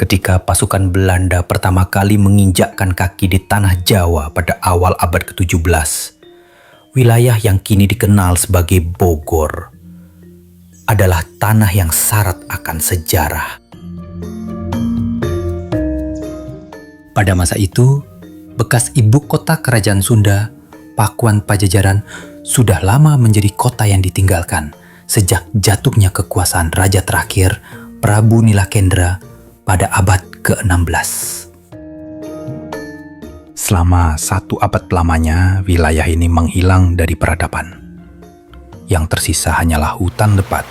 Ketika pasukan Belanda pertama kali menginjakkan kaki di tanah Jawa pada awal abad ke-17, wilayah yang kini dikenal sebagai Bogor adalah tanah yang syarat akan sejarah. Pada masa itu, bekas ibu kota kerajaan Sunda, Pakuan Pajajaran, sudah lama menjadi kota yang ditinggalkan sejak jatuhnya kekuasaan raja terakhir Prabu Nilakendra pada abad ke-16. Selama 1 abad lamanya, wilayah ini menghilang dari peradaban. Yang tersisa hanyalah hutan lebat,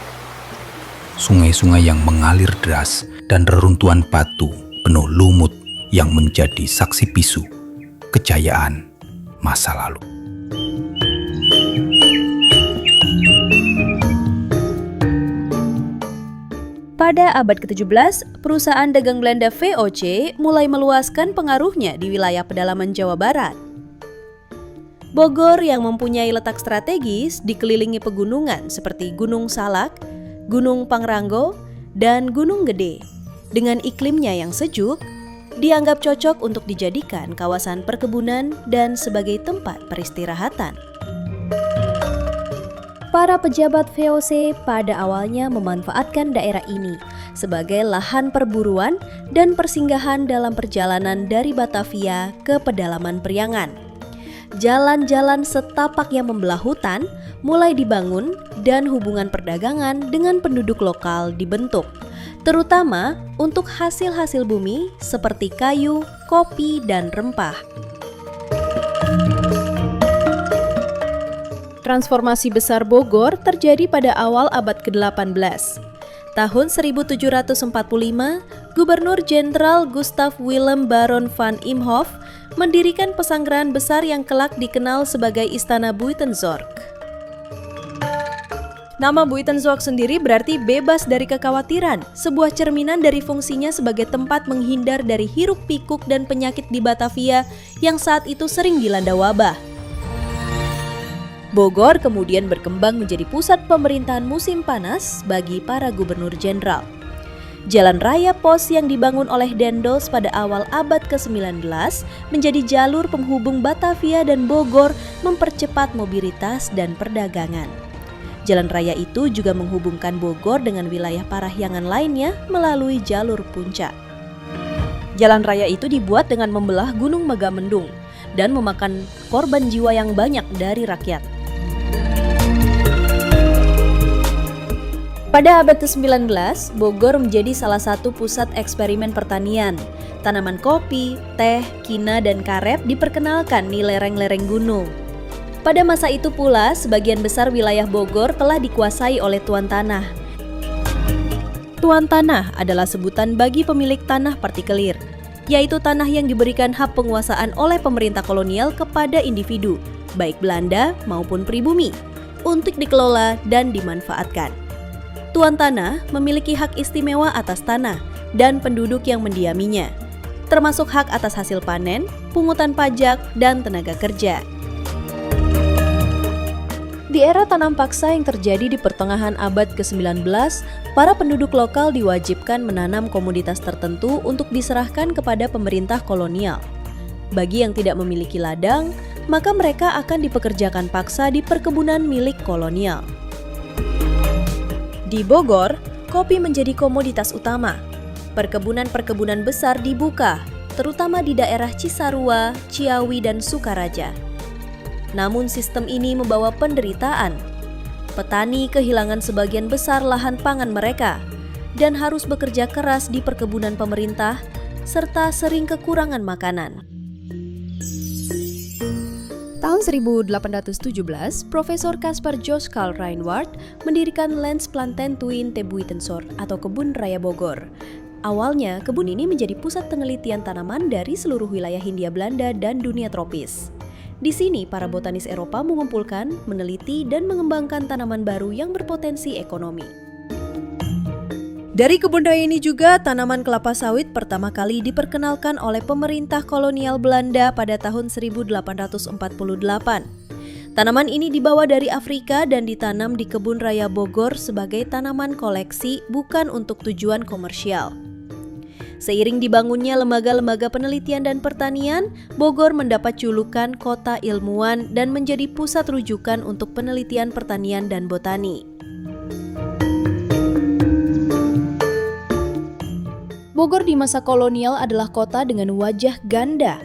sungai-sungai yang mengalir deras, dan reruntuhan batu penuh lumut yang menjadi saksi bisu kejayaan masa lalu. Pada abad ke-17, perusahaan dagang Belanda VOC mulai meluaskan pengaruhnya di wilayah pedalaman Jawa Barat. Bogor yang mempunyai letak strategis dikelilingi pegunungan seperti Gunung Salak, Gunung Pangrango, dan Gunung Gede. Dengan iklimnya yang sejuk, dianggap cocok untuk dijadikan kawasan perkebunan dan sebagai tempat peristirahatan. Para pejabat VOC pada awalnya memanfaatkan daerah ini sebagai lahan perburuan dan persinggahan dalam perjalanan dari Batavia ke pedalaman Priangan. Jalan-jalan setapak yang membelah hutan mulai dibangun dan hubungan perdagangan dengan penduduk lokal dibentuk, terutama untuk hasil-hasil bumi seperti kayu, kopi, dan rempah. Transformasi besar Bogor terjadi pada awal abad ke-18. Tahun 1745, Gubernur Jenderal Gustav Willem Baron van Imhoff mendirikan pesanggrahan besar yang kelak dikenal sebagai Istana Buitenzorg. Nama Buitenzorg sendiri berarti bebas dari kekhawatiran, sebuah cerminan dari fungsinya sebagai tempat menghindar dari hiruk-pikuk dan penyakit di Batavia yang saat itu sering dilanda wabah. Bogor kemudian berkembang menjadi pusat pemerintahan musim panas bagi para gubernur jenderal. Jalan raya pos yang dibangun oleh Daendels pada awal abad ke-19 menjadi jalur penghubung Batavia dan Bogor, mempercepat mobilitas dan perdagangan. Jalan raya itu juga menghubungkan Bogor dengan wilayah Parahyangan lainnya melalui jalur puncak. Jalan raya itu dibuat dengan membelah Gunung Megamendung dan memakan korban jiwa yang banyak dari rakyat. Pada abad ke-19, Bogor menjadi salah satu pusat eksperimen pertanian. Tanaman kopi, teh, kina, dan karet diperkenalkan di lereng-lereng gunung. Pada masa itu pula, sebagian besar wilayah Bogor telah dikuasai oleh tuan tanah. Tuan tanah adalah sebutan bagi pemilik tanah partikelir, yaitu tanah yang diberikan hak penguasaan oleh pemerintah kolonial kepada individu, baik Belanda maupun pribumi, untuk dikelola dan dimanfaatkan. Tuan tanah memiliki hak istimewa atas tanah dan penduduk yang mendiaminya, termasuk hak atas hasil panen, pungutan pajak, dan tenaga kerja. Di era tanam paksa yang terjadi di pertengahan abad ke-19, para penduduk lokal diwajibkan menanam komoditas tertentu untuk diserahkan kepada pemerintah kolonial. Bagi yang tidak memiliki ladang, maka mereka akan dipekerjakan paksa di perkebunan milik kolonial. Di Bogor, kopi menjadi komoditas utama. Perkebunan-perkebunan besar dibuka, terutama di daerah Cisarua, Ciawi, dan Sukaraja. Namun sistem ini membawa penderitaan. Petani kehilangan sebagian besar lahan pangan mereka dan harus bekerja keras di perkebunan pemerintah serta sering kekurangan makanan. Tahun 1817, Profesor Caspar Jos Karl Reinward mendirikan Landsplantentuin te Buitenzorg atau Kebun Raya Bogor. Awalnya, kebun ini menjadi pusat penelitian tanaman dari seluruh wilayah Hindia Belanda dan dunia tropis. Di sini, para botanis Eropa mengumpulkan, meneliti, dan mengembangkan tanaman baru yang berpotensi ekonomi. Dari kebun raya ini juga tanaman kelapa sawit pertama kali diperkenalkan oleh pemerintah kolonial Belanda pada tahun 1848. Tanaman ini dibawa dari Afrika dan ditanam di kebun raya Bogor sebagai tanaman koleksi, bukan untuk tujuan komersial. Seiring dibangunnya lembaga-lembaga penelitian dan pertanian, Bogor mendapat julukan kota ilmuwan dan menjadi pusat rujukan untuk penelitian pertanian dan botani. Bogor di masa kolonial adalah kota dengan wajah ganda.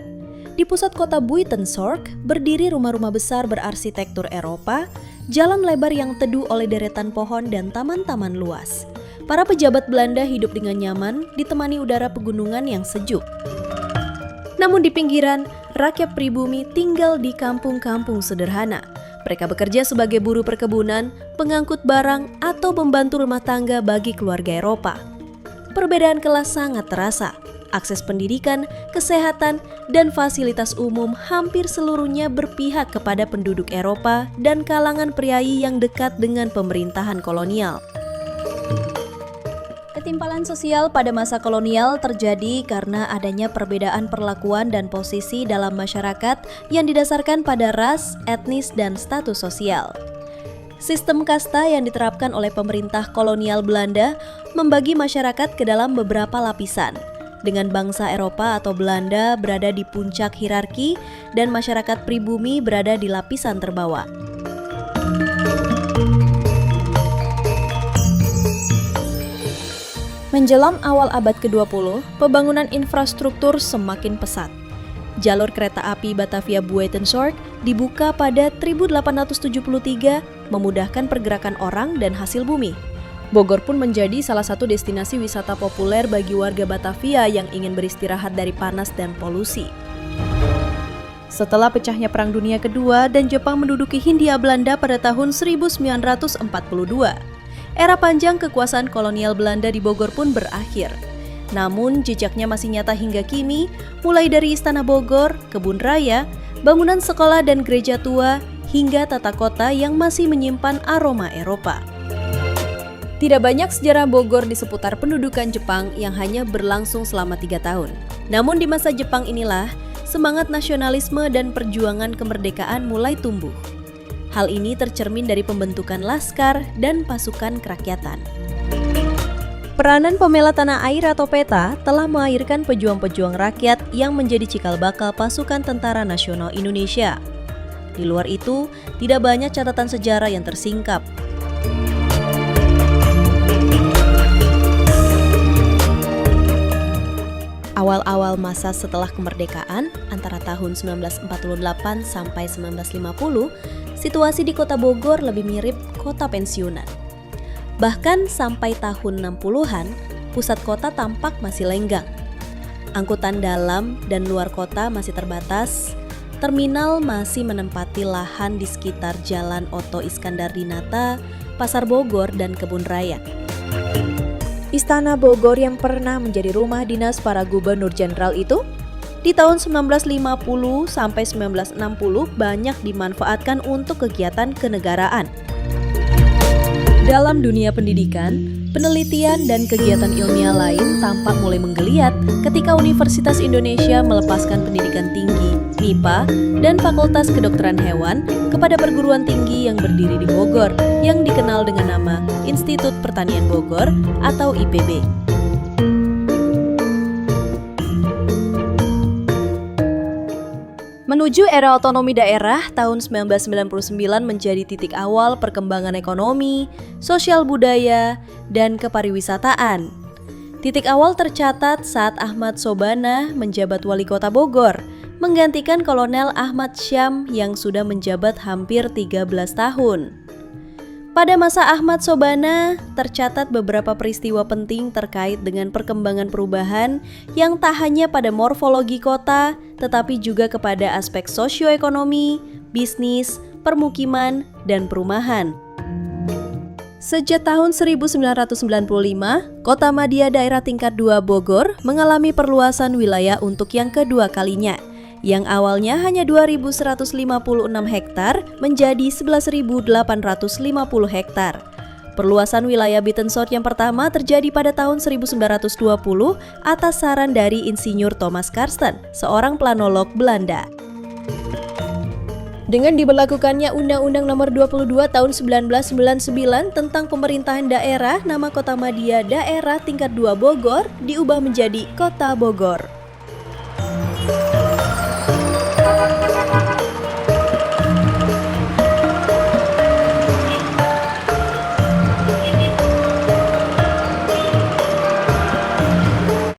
Di pusat kota Buitenzorg berdiri rumah-rumah besar berarsitektur Eropa, jalan lebar yang teduh oleh deretan pohon dan taman-taman luas. Para pejabat Belanda hidup dengan nyaman, ditemani udara pegunungan yang sejuk. Namun di pinggiran, rakyat pribumi tinggal di kampung-kampung sederhana. Mereka bekerja sebagai buruh perkebunan, pengangkut barang, atau pembantu rumah tangga bagi keluarga Eropa. Perbedaan kelas sangat terasa. Akses pendidikan, kesehatan, dan fasilitas umum hampir seluruhnya berpihak kepada penduduk Eropa dan kalangan priai yang dekat dengan pemerintahan kolonial. Ketimpalan sosial pada masa kolonial terjadi karena adanya perbedaan perlakuan dan posisi dalam masyarakat yang didasarkan pada ras, etnis, dan status sosial. Sistem kasta yang diterapkan oleh pemerintah kolonial Belanda membagi masyarakat ke dalam beberapa lapisan, dengan bangsa Eropa atau Belanda berada di puncak hierarki dan masyarakat pribumi berada di lapisan terbawah. Menjelang awal abad ke-20, pembangunan infrastruktur semakin pesat. Jalur kereta api Batavia-Buitenzorg dibuka pada 1873, memudahkan pergerakan orang dan hasil bumi. Bogor pun menjadi salah satu destinasi wisata populer bagi warga Batavia yang ingin beristirahat dari panas dan polusi. Setelah pecahnya Perang Dunia Kedua dan Jepang menduduki Hindia Belanda pada tahun 1942, era panjang kekuasaan kolonial Belanda di Bogor pun berakhir. Namun jejaknya masih nyata hingga kini, mulai dari Istana Bogor, Kebun Raya, bangunan sekolah dan gereja tua, hingga tata kota yang masih menyimpan aroma Eropa. Tidak banyak sejarah Bogor di seputar pendudukan Jepang yang hanya berlangsung selama 3 tahun. Namun di masa Jepang inilah, semangat nasionalisme dan perjuangan kemerdekaan mulai tumbuh. Hal ini tercermin dari pembentukan laskar dan pasukan kerakyatan. Peranan pembela tanah air atau PETA telah melahirkan pejuang-pejuang rakyat yang menjadi cikal bakal pasukan Tentara Nasional Indonesia. Di luar itu, tidak banyak catatan sejarah yang tersingkap. Awal-awal masa setelah kemerdekaan, antara tahun 1948 sampai 1950, situasi di kota Bogor lebih mirip kota pensiunan. Bahkan sampai tahun 60-an, pusat kota tampak masih lenggang. Angkutan dalam dan luar kota masih terbatas, terminal masih menempati lahan di sekitar Jalan Oto Iskandar-Dinata, Pasar Bogor, dan Kebun Raya. Istana Bogor yang pernah menjadi rumah dinas para gubernur jenderal itu, di tahun 1950 sampai 1960 banyak dimanfaatkan untuk kegiatan kenegaraan. Dalam dunia pendidikan, penelitian dan kegiatan ilmiah lain tampak mulai menggeliat ketika Universitas Indonesia melepaskan pendidikan tinggi, MIPA, dan Fakultas Kedokteran Hewan kepada perguruan tinggi yang berdiri di Bogor yang dikenal dengan nama Institut Pertanian Bogor atau IPB. Menuju era otonomi daerah, tahun 1999 menjadi titik awal perkembangan ekonomi, sosial budaya, dan kepariwisataan. Titik awal tercatat saat Ahmad Sobana menjabat wali kota Bogor, menggantikan Kolonel Ahmad Syam yang sudah menjabat hampir 13 tahun. Pada masa Ahmad Sobana, tercatat beberapa peristiwa penting terkait dengan perkembangan perubahan yang tak hanya pada morfologi kota, tetapi juga kepada aspek sosioekonomi, bisnis, permukiman, dan perumahan. Sejak tahun 1995, Kota Madya Daerah Tingkat 2 Bogor mengalami perluasan wilayah untuk yang kedua kalinya, yang awalnya hanya 2.156 hektar menjadi 11.850 hektar. Perluasan wilayah Buitenzorg yang pertama terjadi pada tahun 1920 atas saran dari Insinyur Thomas Karsten, seorang planolog Belanda. Dengan diberlakukannya Undang-Undang Nomor 22 Tahun 1999 tentang pemerintahan daerah, nama Kota Madia Daerah Tingkat 2 Bogor diubah menjadi Kota Bogor.